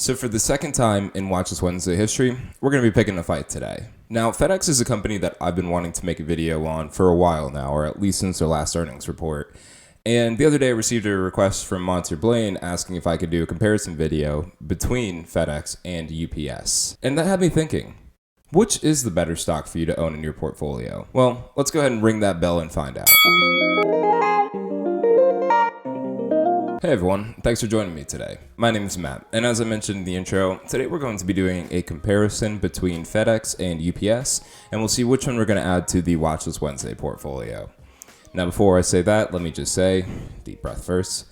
So for the second time in Watchless Wednesday history, we're going to be picking a fight today. Now, FedEx is a company that I've been wanting to make a video on for a while now, or at least since their last earnings report. And the other day I received a request from Monster Blaine asking if I could do a comparison video between FedEx and UPS. And that had me thinking, which is the better stock for you to own in your portfolio? Well, let's go ahead and ring that bell and find out. Hey everyone, thanks for joining me today. My name is Matt, and as I mentioned in the intro, today we're going to be doing a comparison between FedEx and UPS, and we'll see which one we're going to add to the Watchless Wednesday portfolio. Now before I say that, let me just say, deep breath first.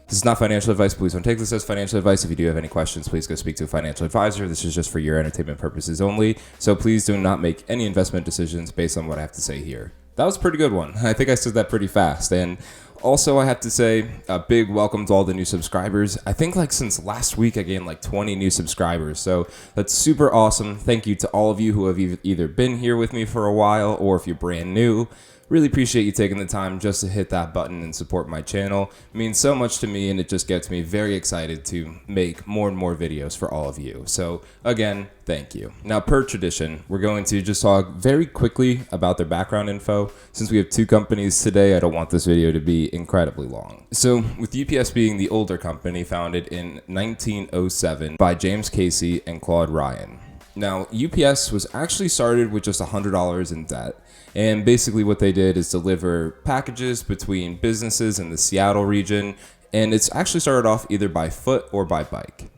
This is not financial advice. Please don't take this as financial advice. If you do have any questions, please go speak to a financial advisor. This is just for your entertainment purposes only, so please do not make any investment decisions based on what I have to say here. That was a pretty good one. I think I said that pretty fast, and also, I have to say a big welcome to all the new subscribers. I think since last week, I gained 20 new subscribers. So that's super awesome. Thank you to all of you who have either been here with me for a while or if you're brand new. Really appreciate you taking the time just to hit that button and support my channel. It means so much to me, and it just gets me very excited to make more and more videos for all of you. So again, thank you. Now, per tradition, we're going to just talk very quickly about their background info. Since we have two companies today, I don't want this video to be incredibly long. So with UPS being the older company, founded in 1907 by James Casey and Claude Ryan. Now, UPS was actually started with just $100 in debt. And basically what they did is deliver packages between businesses in the Seattle region. And it's actually started off either by foot or by bike.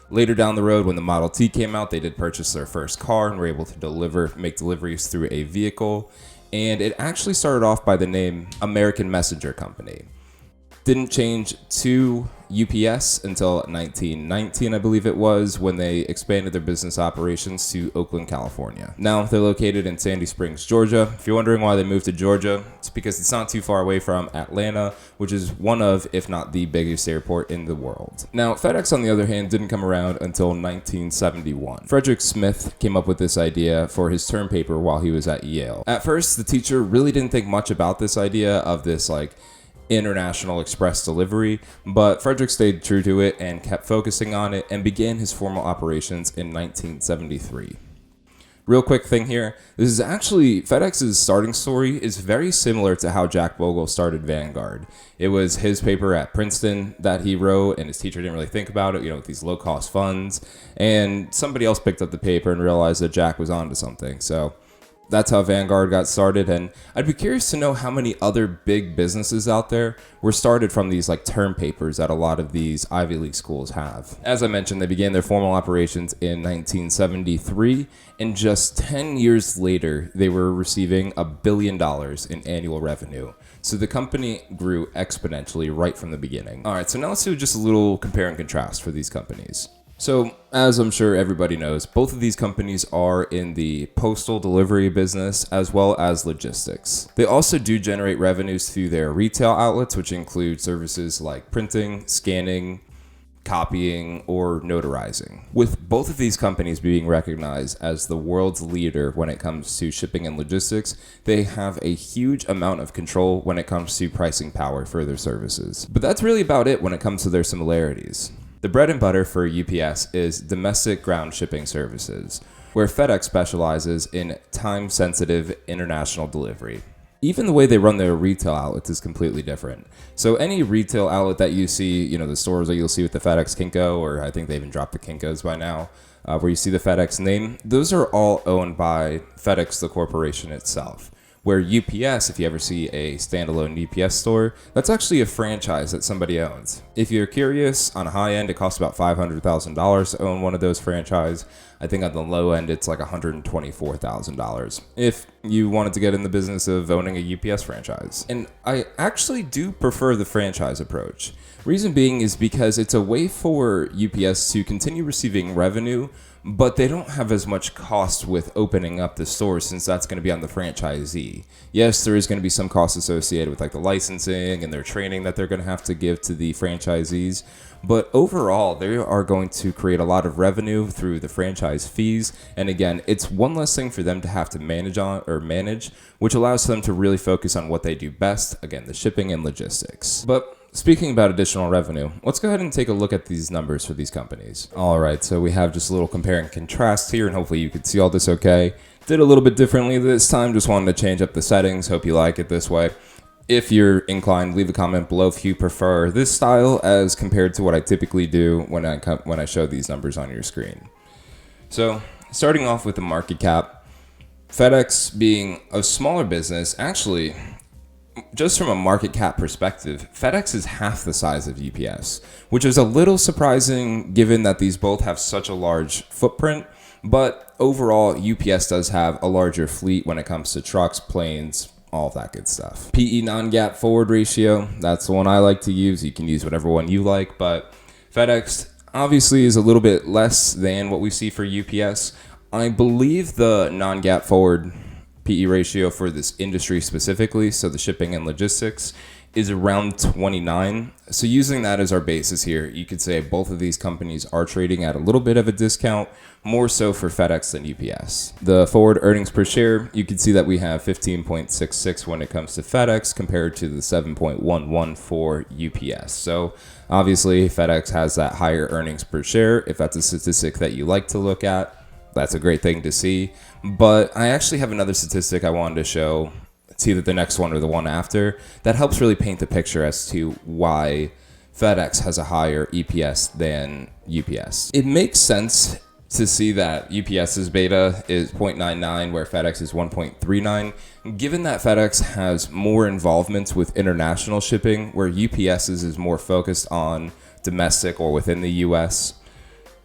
Later down the road, when the Model T came out, they did purchase their first car and were able to make deliveries through a vehicle. And it actually started off by the name American Messenger Company. Didn't change to UPS until 1919, I believe it was, when they expanded their business operations to Oakland, California. Now they're located in Sandy Springs, Georgia. If you're wondering why they moved to Georgia, it's because it's not too far away from Atlanta, which is one of, if not the biggest airport in the world. Now, FedEx, on the other hand, didn't come around until 1971. Frederick Smith came up with this idea for his term paper while he was at Yale. At first, the teacher really didn't think much about this idea of this international express delivery, but Frederick stayed true to it and kept focusing on it and began his formal operations in 1973. Real quick thing here, this is actually, FedEx's starting story is very similar to how Jack Bogle started Vanguard. It was his paper at Princeton that he wrote, and his teacher didn't really think about it, with these low-cost funds, and somebody else picked up the paper and realized that Jack was onto something. So that's how Vanguard got started, and I'd be curious to know how many other big businesses out there were started from these term papers that a lot of these Ivy League schools have. As I mentioned, they began their formal operations in 1973, and just 10 years later, they were receiving $1 billion in annual revenue. So the company grew exponentially right from the beginning. All right, so now let's do just a little compare and contrast for these companies. So, as I'm sure everybody knows, both of these companies are in the postal delivery business as well as logistics. They also do generate revenues through their retail outlets, which include services like printing, scanning, copying, or notarizing. With both of these companies being recognized as the world's leader when it comes to shipping and logistics, they have a huge amount of control when it comes to pricing power for their services. But that's really about it when it comes to their similarities. The bread and butter for UPS is domestic ground shipping services, where FedEx specializes in time-sensitive international delivery. Even the way they run their retail outlets is completely different. So any retail outlet that you see, the stores that you'll see with the FedEx Kinko, or I think they even dropped the Kinkos by now, where you see the FedEx name, those are all owned by FedEx, the corporation itself. Where UPS, if you ever see a standalone UPS store, that's actually a franchise that somebody owns. If you're curious, on a high end, it costs about $500,000 to own one of those franchises. I think on the low end, it's $124,000 if you wanted to get in the business of owning a UPS franchise. And I actually do prefer the franchise approach. Reason being is because it's a way for UPS to continue receiving revenue, but they don't have as much cost with opening up the store since that's going to be on the franchisee. Yes, there is going to be some costs associated with the licensing and their training that they're going to have to give to the franchisees, but overall they are going to create a lot of revenue through the franchise fees. And again, it's one less thing for them to have to manage, which allows them to really focus on what they do best, again, the shipping and logistics. But speaking about additional revenue, let's go ahead and take a look at these numbers for these companies. All right, so we have just a little compare and contrast here, and hopefully you can see all this okay. Did a little bit differently this time, just wanted to change up the settings. Hope you like it this way. If you're inclined, leave a comment below if you prefer this style as compared to what I typically do when I show these numbers on your screen. So starting off with the market cap, FedEx being a smaller business, actually, just from a market cap perspective, FedEx is half the size of UPS, which is a little surprising given that these both have such a large footprint. But overall, UPS does have a larger fleet when it comes to trucks, planes, all of that good stuff. PE non-GAAP forward ratio, that's the one I like to use. You can use whatever one you like, but FedEx obviously is a little bit less than what we see for UPS. I believe the non-GAAP forward PE ratio for this industry specifically, so the shipping and logistics, is around 29. So using that as our basis here, you could say both of these companies are trading at a little bit of a discount, more so for FedEx than UPS. The forward earnings per share, you can see that we have 15.66 when it comes to FedEx compared to the 7.11 for UPS. So obviously FedEx has that higher earnings per share. If that's a statistic that you like to look at, that's a great thing to see. But I actually have another statistic I wanted to show. It's either the next one or the one after, that helps really paint the picture as to why FedEx has a higher EPS than UPS. It makes sense to see that UPS's beta is 0.99 where FedEx is 1.39, given that FedEx has more involvements with international shipping where UPS's is more focused on domestic or within the US.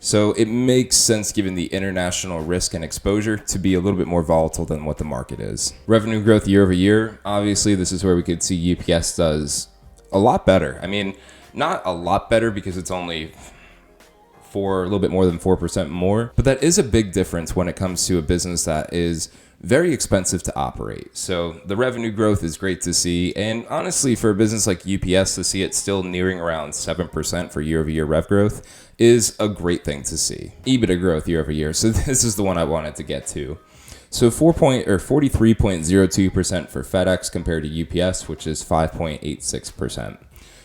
So it makes sense, given the international risk and exposure, to be a little bit more volatile than what the market is. Revenue growth year over year, obviously this is where we could see UPS does a lot better. I mean, not a lot better because it's only a little bit more than 4% more, but that is a big difference when it comes to a business that is very expensive to operate. So the revenue growth is great to see, and honestly for a business like UPS to see it still nearing around 7% for year-over-year rev growth is a great thing to see. EBITDA growth year over year, so this is the one I wanted to get to. So 43.02% for FedEx compared to UPS, which is 5.86%.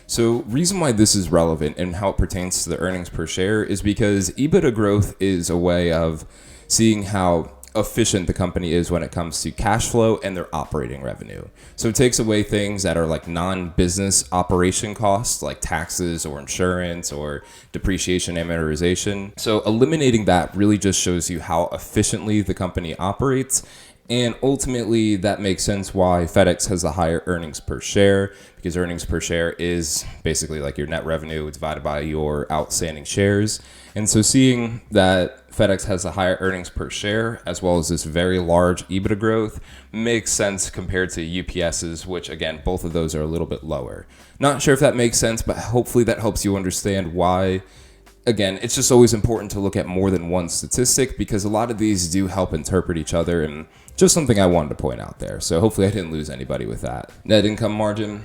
So reason why this is relevant and how it pertains to the earnings per share is because EBITDA growth is a way of seeing how efficient the company is when it comes to cash flow and their operating revenue. So it takes away things that are like non-business operation costs like taxes or insurance or depreciation amortization. So eliminating that really just shows you how efficiently the company operates. And ultimately, that makes sense why FedEx has a higher earnings per share, because earnings per share is basically like your net revenue divided by your outstanding shares. And so seeing that FedEx has a higher earnings per share, as well as this very large EBITDA growth, makes sense compared to UPS's, which again, both of those are a little bit lower. Not sure if that makes sense, but hopefully that helps you understand why. Again, it's just always important to look at more than one statistic because a lot of these do help interpret each other, and just something I wanted to point out there. So hopefully I didn't lose anybody with that. Net income margin.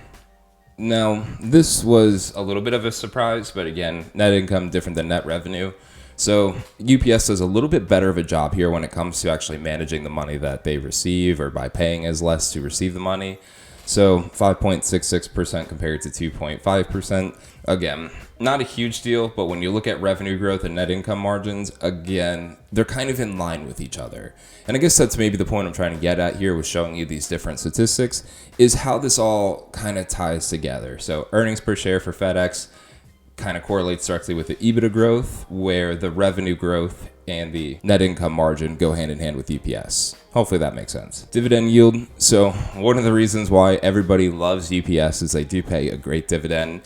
Now, this was a little bit of a surprise, but again, net income different than net revenue. So UPS does a little bit better of a job here when it comes to actually managing the money that they receive or by paying as less to receive the money. So 5.66% compared to 2.5%. Again, not a huge deal, but when you look at revenue growth and net income margins, again, they're kind of in line with each other. And I guess that's maybe the point I'm trying to get at here with showing you these different statistics, is how this all kind of ties together. So earnings per share for FedEx kind of correlates directly with the EBITDA growth, where the revenue growth and the net income margin go hand in hand with UPS. Hopefully that makes sense. Dividend yield. So one of the reasons why everybody loves UPS is they do pay a great dividend.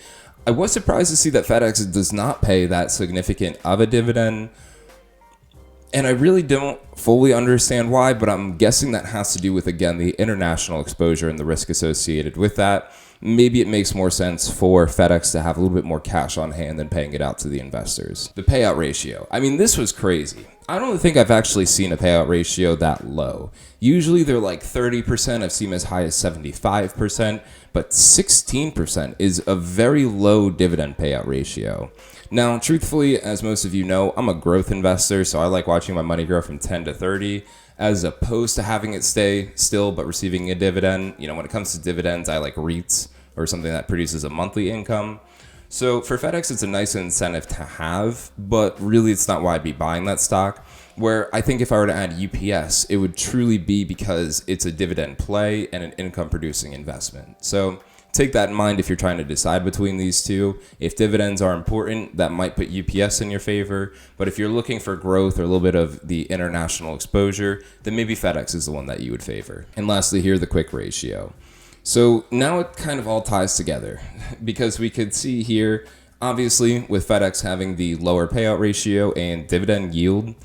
I was surprised to see that FedEx does not pay that significant of a dividend. And I really don't fully understand why, but I'm guessing that has to do with, again, the international exposure and the risk associated with that. Maybe it makes more sense for FedEx to have a little bit more cash on hand than paying it out to the investors. The payout ratio. I mean, this was crazy. I don't think I've actually seen a payout ratio that low. Usually they're like 30%. I've seen as high as 75%, but 16% is a very low dividend payout ratio. Now, truthfully, as most of you know, I'm a growth investor, so I like watching my money grow from 10 to 30. As opposed to having it stay still but receiving a dividend. You know, when it comes to dividends, I like REITs or something that produces a monthly income. So for FedEx, it's a nice incentive to have, but really it's not why I'd be buying that stock. Where I think if I were to add UPS, it would truly be because it's a dividend play and an income producing investment. So take that in mind if you're trying to decide between these two. If dividends are important, that might put UPS in your favor. But if you're looking for growth or a little bit of the international exposure, then maybe FedEx is the one that you would favor. And lastly here, the quick ratio. So now it kind of all ties together because we could see here, obviously with FedEx having the lower payout ratio and dividend yield,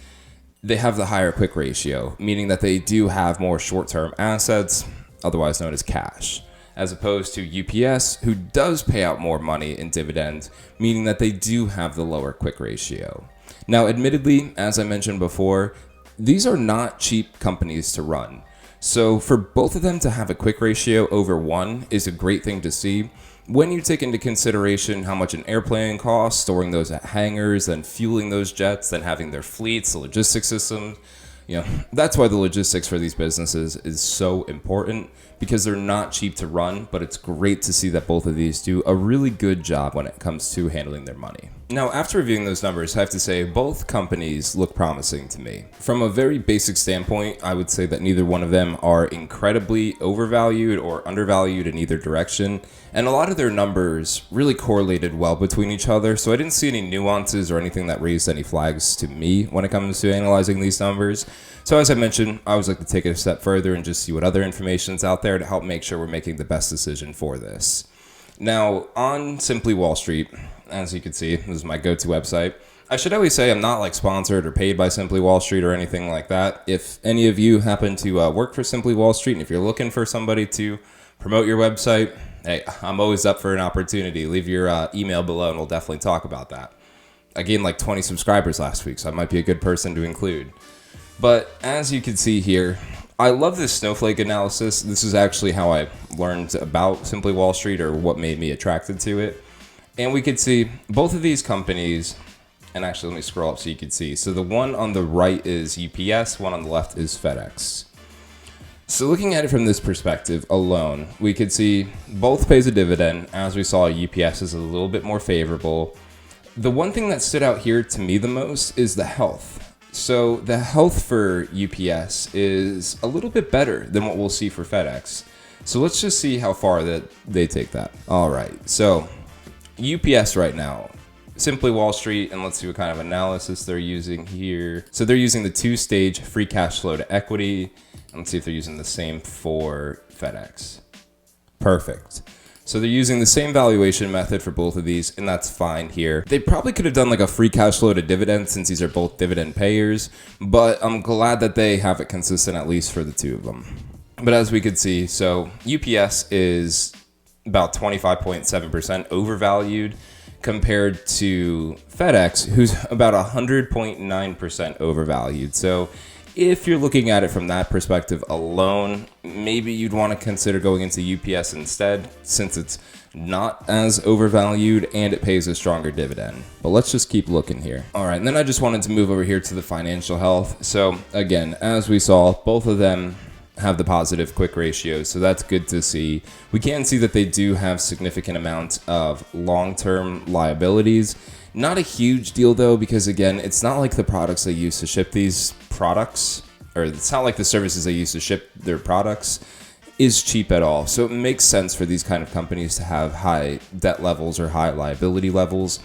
they have the higher quick ratio, meaning that they do have more short-term assets, otherwise known as cash, as opposed to UPS, who does pay out more money in dividends, meaning that they do have the lower quick ratio. Now, admittedly, as I mentioned before, these are not cheap companies to run. So for both of them to have a quick ratio over 1 is a great thing to see. When you take into consideration how much an airplane costs, storing those at hangars, then fueling those jets, then having their fleets, the logistics systems, that's why the logistics for these businesses is so important, because they're not cheap to run, but it's great to see that both of these do a really good job when it comes to handling their money. Now, after reviewing those numbers, I have to say both companies look promising to me. From a very basic standpoint, I would say that neither one of them are incredibly overvalued or undervalued in either direction, and a lot of their numbers really correlated well between each other, so I didn't see any nuances or anything that raised any flags to me when it comes to analyzing these numbers. So as I mentioned, I always like to take it a step further and just see what other information's out there to help make sure we're making the best decision for this. Now, on Simply Wall Street, as you can see, this is my go-to website. I should always say I'm not like sponsored or paid by Simply Wall Street or anything like that. If any of you happen to work for Simply Wall Street, and if you're looking for somebody to promote your website, hey, I'm always up for an opportunity. Leave your email below and we'll definitely talk about that. I gained like 20 subscribers last week, so I might be a good person to include. But as you can see here, I love this snowflake analysis. This is actually how I learned about Simply Wall Street, or what made me attracted to it. And we could see both of these companies, and actually let me scroll up so you can see. So the one on the right is UPS, one on the left is FedEx. So looking at it from this perspective alone, we could see both pays a dividend. As we saw, UPS is a little bit more favorable. The one thing that stood out here to me the most is the health. So the health for UPS is a little bit better than what we'll see for FedEx. So let's just see how far that they take that. All right, so UPS right now, Simply Wall Street, and let's see what kind of analysis they're using here. So they're using the 2-stage free cash flow to equity. And let's see if they're using the same for FedEx. Perfect. So they're using the same valuation method for both of these, and that's fine here. They probably could have done like a free cash flow to dividend, since these are both dividend payers, but I'm glad that they have it consistent, at least for the two of them. But as we could see, so UPS is about 25.7% overvalued compared to FedEx, who's about 100.9% overvalued. So if you're looking at it from that perspective alone, maybe you'd want to consider going into UPS instead, since it's not as overvalued and it pays a stronger dividend. But let's just keep looking here. All right, and then I just wanted to move over here to the financial health. So again, as we saw, both of them have the positive quick ratios, so that's good to see. We can see that they do have significant amounts of long-term liabilities. Not a huge deal though, because again, it's not like the products they use to ship these products, or it's not like the services they use to ship their products is cheap at all. So it makes sense for these kind of companies to have high debt levels or high liability levels.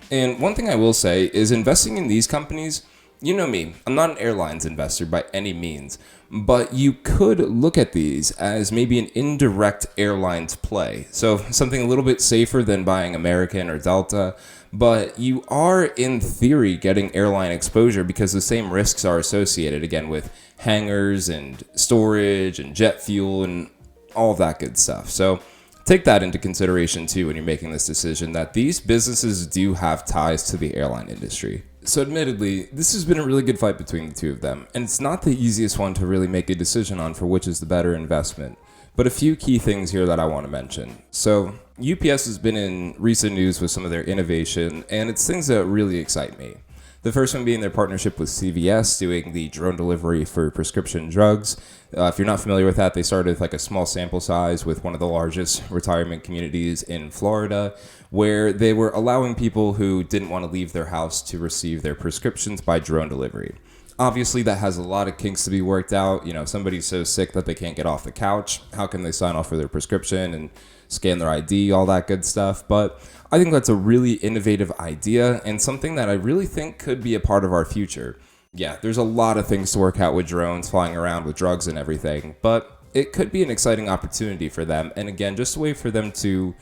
And one thing I will say is, investing in these companies, you know me, I'm not an airlines investor by any means, but you could look at these as maybe an indirect airlines play. So something a little bit safer than buying American or Delta, but you are in theory getting airline exposure because the same risks are associated, again, with hangars and storage and jet fuel and all that good stuff. So take that into consideration too when you're making this decision, that these businesses do have ties to the airline industry. So admittedly, this has been a really good fight between the two of them, and it's not the easiest one to really make a decision on for which is the better investment. But a few key things here that I want to mention. So UPS has been in recent news with some of their innovation, and it's things that really excite me. The first one being their partnership with CVS, doing the drone delivery for prescription drugs. If you're not familiar with that, they started with like a small sample size with one of the largest retirement communities in Florida, where they were allowing people who didn't want to leave their house to receive their prescriptions by drone delivery. Obviously, that has a lot of kinks to be worked out. You know, if somebody's so sick that they can't get off the couch, how can they sign off for their prescription and scan their ID, all that good stuff? But I think that's a really innovative idea and something that I really think could be a part of our future. Yeah, there's a lot of things to work out with drones flying around with drugs and everything, but it could be an exciting opportunity for them. And again, just a way for them to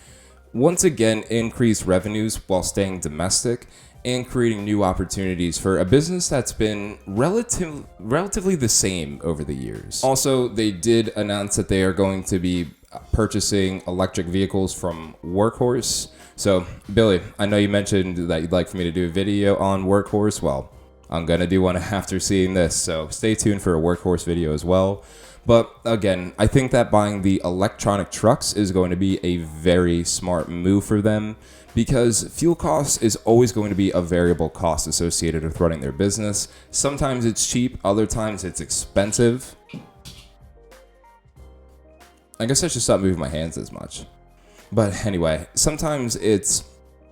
once again increase revenues while staying domestic and creating new opportunities for a business that's been relatively the same over the years. Also, they did announce that they are going to be purchasing electric vehicles from Workhorse. So, Billy, I know you mentioned that you'd like for me to do a video on Workhorse. Well, I'm going to do one after seeing this, so stay tuned for a Workhorse video as well. But again, I think that buying the electronic trucks is going to be a very smart move for them, because fuel costs is always going to be a variable cost associated with running their business. Sometimes it's cheap, other times it's expensive. I guess I should stop moving my hands as much. But anyway, sometimes it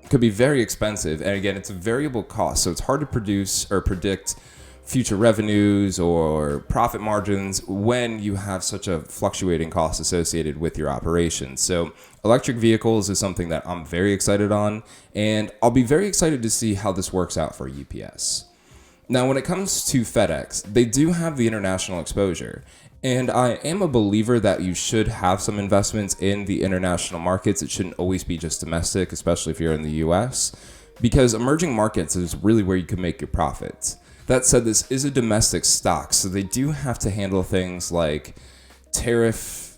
could be very expensive, and again, it's a variable cost, so it's hard to produce or predict future revenues or profit margins when you have such a fluctuating cost associated with your operations. So electric vehicles is something that I'm very excited on, and I'll be very excited to see how this works out for UPS. Now, when it comes to FedEx, they do have the international exposure, and I am a believer that you should have some investments in the international markets. It shouldn't always be just domestic, especially if you're in the US, because emerging markets is really where you can make your profits. That said, this is a domestic stock, so they do have to handle things like tariff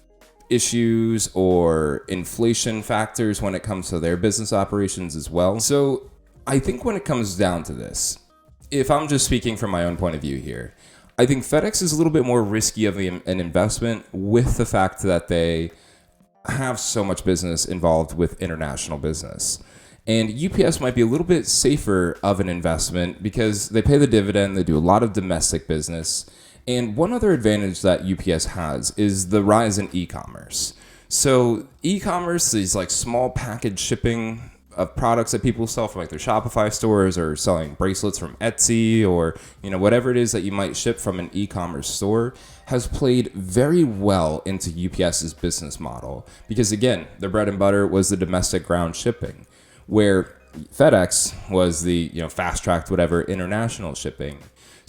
issues or inflation factors when it comes to their business operations as well. So I think when it comes down to this, if I'm just speaking from my own point of view here, I think FedEx is a little bit more risky of an investment with the fact that they have so much business involved with international business. And UPS might be a little bit safer of an investment because they pay the dividend, they do a lot of domestic business. And one other advantage that UPS has is the rise in e-commerce. So e-commerce, these like small package shipping of products that people sell from like their Shopify stores, or selling bracelets from Etsy, or whatever it is that you might ship from an e-commerce store, has played very well into UPS's business model, because again, their bread and butter was the domestic ground shipping, where FedEx was the fast-tracked whatever international shipping.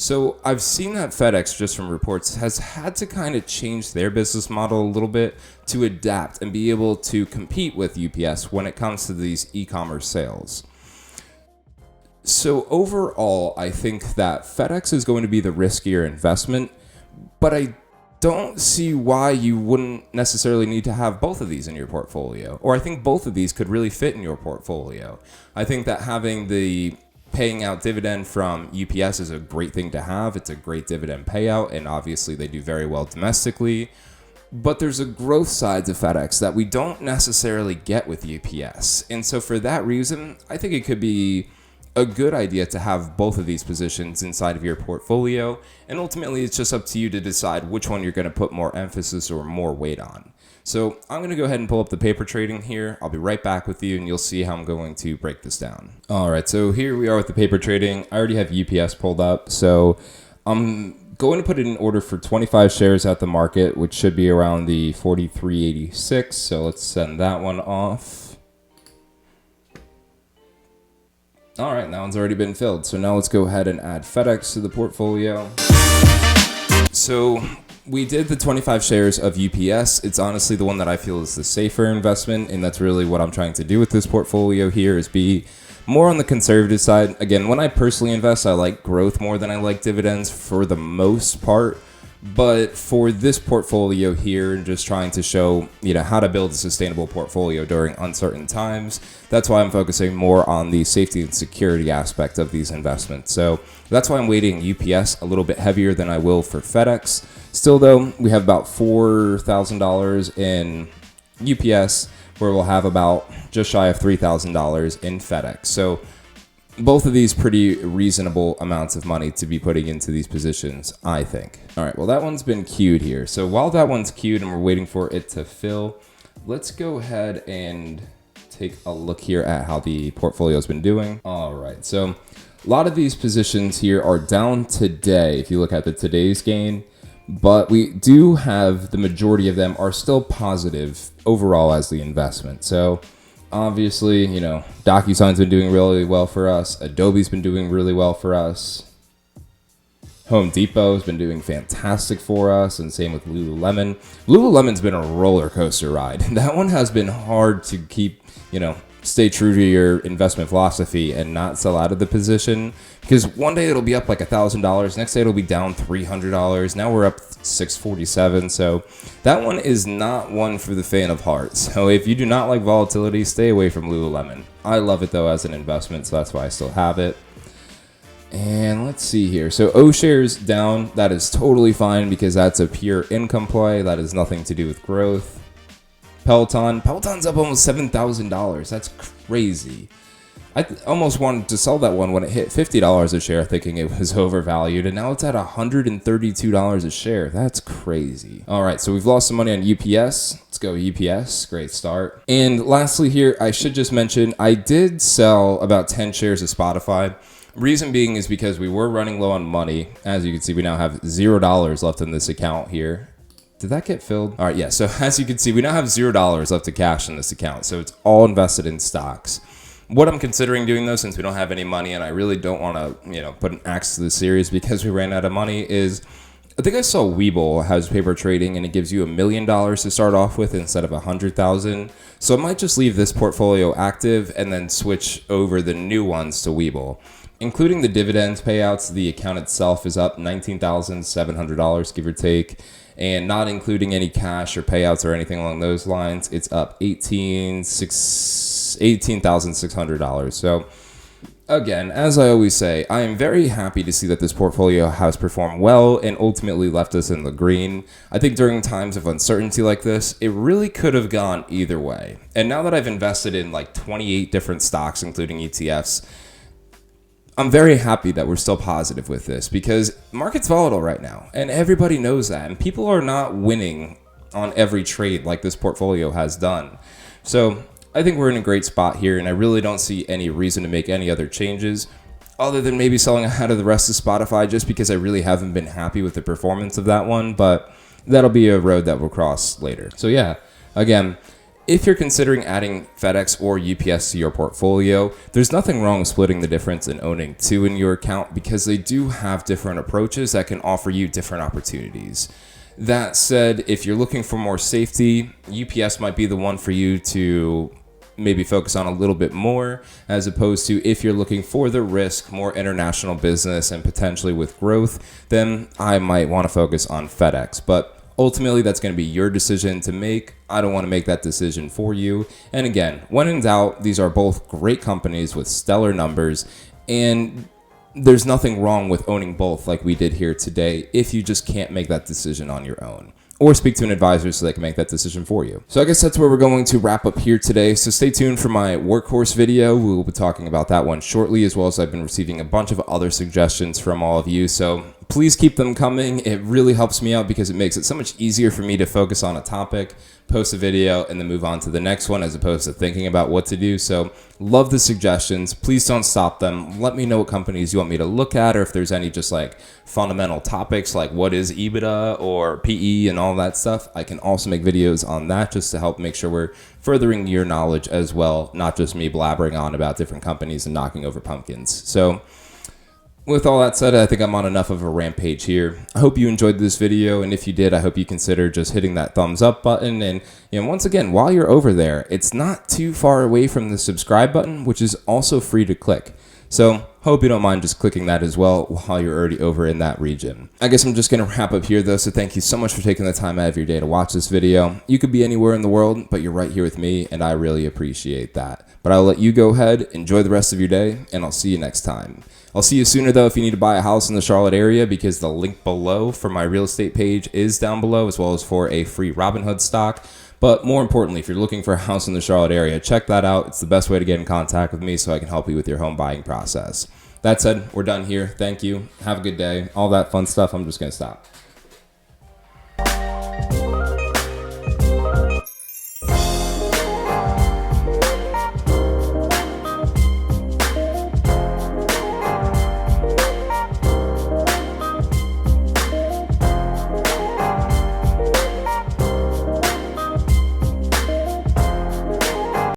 So I've seen that FedEx, just from reports, has had to kind of change their business model a little bit to adapt and be able to compete with UPS when it comes to these e-commerce sales. So overall, I think that FedEx is going to be the riskier investment, but I don't see why you wouldn't necessarily need to have both of these in your portfolio. Or I think both of these could really fit in your portfolio. I think that having the paying out dividend from UPS is a great thing to have. It's a great dividend payout, and obviously they do very well domestically. But there's a growth side to FedEx that we don't necessarily get with UPS. And so for that reason, I think it could be a good idea to have both of these positions inside of your portfolio. And ultimately, it's just up to you to decide which one you're going to put more emphasis or more weight on. So I'm going to go ahead and pull up the paper trading here. I'll be right back with you, and you'll see how I'm going to break this down. All right, so here we are with the paper trading. I already have UPS pulled up, so I'm going to put it in order for 25 shares at the market, which should be around the 43.86. So let's send that one off. All right, that one's already been filled. So now let's go ahead and add FedEx to the portfolio. So we did the 25 shares of UPS. It's honestly the one that I feel is the safer investment, and that's really what I'm trying to do with this portfolio here, is be more on the conservative side. Again, when I personally invest, I like growth more than I like dividends for the most part. But for this portfolio here, and just trying to show how to build a sustainable portfolio during uncertain times, that's why I'm focusing more on the safety and security aspect of these investments. So that's why I'm weighting UPS a little bit heavier than I will for FedEx. Still though, we have about $4,000 in UPS, where we'll have about just shy of $3,000 in FedEx. So both of these pretty reasonable amounts of money to be putting into these positions, I think. All right, well, that one's been queued here. So while that one's queued and we're waiting for it to fill, let's go ahead and take a look here at how the portfolio's been doing. All right, so a lot of these positions here are down today if you look at the today's gain, but we do have the majority of them are still positive overall as the investment. So obviously, you know, DocuSign's been doing really well for us. Adobe's been doing really well for us. Home Depot's been doing fantastic for us, and same with Lululemon. Lululemon's been a roller coaster ride. That one has been hard to keep, you know, stay true to your investment philosophy and not sell out of the position, because one day it'll be up like $1,000, next day it'll be down $300. Now we're up $647. So that one is not one for the fan of heart. So if you do not like volatility, stay away from Lululemon. I love it though as an investment, so that's why I still have it. And let's see here. So O shares down. That is totally fine because that's a pure income play. That has nothing to do with growth. Peloton's up almost $7,000. That's crazy. I almost wanted to sell that one when it hit $50 a share, thinking it was overvalued, and now it's at $132 a share. That's crazy. All right, so we've lost some money on UPS. Let's go UPS. Great start. And lastly here, I should just mention, I did sell about 10 shares of Spotify. Reason being is because we were running low on money. As you can see, we now have $0 left in this account here. Did that get filled? All right, yeah. So as you can see, we now have $0 left to cash in this account. So it's all invested in stocks. What I'm considering doing though, since we don't have any money and I really don't want to, you know, put an axe to the series because we ran out of money, is I think I saw Webull has paper trading and it gives you $1 million to start off with instead of 100,000. So I might just leave this portfolio active and then switch over the new ones to Webull. Including the dividends payouts, the account itself is up $19,700, give or take. And not including any cash or payouts or anything along those lines, it's up $18,600. So again, as I always say, I am very happy to see that this portfolio has performed well and ultimately left us in the green. I think during times of uncertainty like this, it really could have gone either way. And now that I've invested in like 28 different stocks, including ETFs, I'm very happy that we're still positive with this because market's volatile right now and everybody knows that, and people are not winning on every trade like this portfolio has done. So I think we're in a great spot here, and I really don't see any reason to make any other changes other than maybe selling out of the rest of Spotify just because I really haven't been happy with the performance of that one, but that'll be a road that we'll cross later. So yeah, again, if you're considering adding FedEx or UPS to your portfolio, there's nothing wrong with splitting the difference and owning two in your account because they do have different approaches that can offer you different opportunities. That said, if you're looking for more safety, UPS might be the one for you to maybe focus on a little bit more, as opposed to if you're looking for the risk, more international business and potentially with growth, then I might want to focus on FedEx. But ultimately, that's going to be your decision to make. I don't want to make that decision for you. And again, when in doubt, these are both great companies with stellar numbers, and there's nothing wrong with owning both like we did here today if you just can't make that decision on your own. Or speak to an advisor so they can make that decision for you. So I guess that's where we're going to wrap up here today. So stay tuned for my workhorse video. We will be talking about that one shortly, as well as I've been receiving a bunch of other suggestions from all of you. So please keep them coming. It really helps me out because it makes it so much easier for me to focus on a topic, post a video, and then move on to the next one as opposed to thinking about what to do. So love the suggestions. Please don't stop them. Let me know what companies you want me to look at, or if there's any just like fundamental topics like what is EBITDA or PE and all that stuff. I can also make videos on that just to help make sure we're furthering your knowledge as well, not just me blabbering on about different companies and knocking over pumpkins. So with all that said, I think I'm on enough of a rampage here. I hope you enjoyed this video, and if you did, I hope you consider just hitting that thumbs up button. And once again, while you're over there, it's not too far away from the subscribe button, which is also free to click. So hope you don't mind just clicking that as well while you're already over in that region. I guess I'm just going to wrap up here though, so thank you so much for taking the time out of your day to watch this video. You could be anywhere in the world, but you're right here with me, and I really appreciate that. But I'll let you go ahead, enjoy the rest of your day, and I'll see you next time. I'll see you sooner though if you need to buy a house in the Charlotte area, because the link below for my real estate page is down below, as well as for a free Robinhood stock. But more importantly, if you're looking for a house in the Charlotte area, check that out. It's the best way to get in contact with me so I can help you with your home buying process. That said, we're done here. Thank you. Have a good day. All that fun stuff. I'm just going to stop.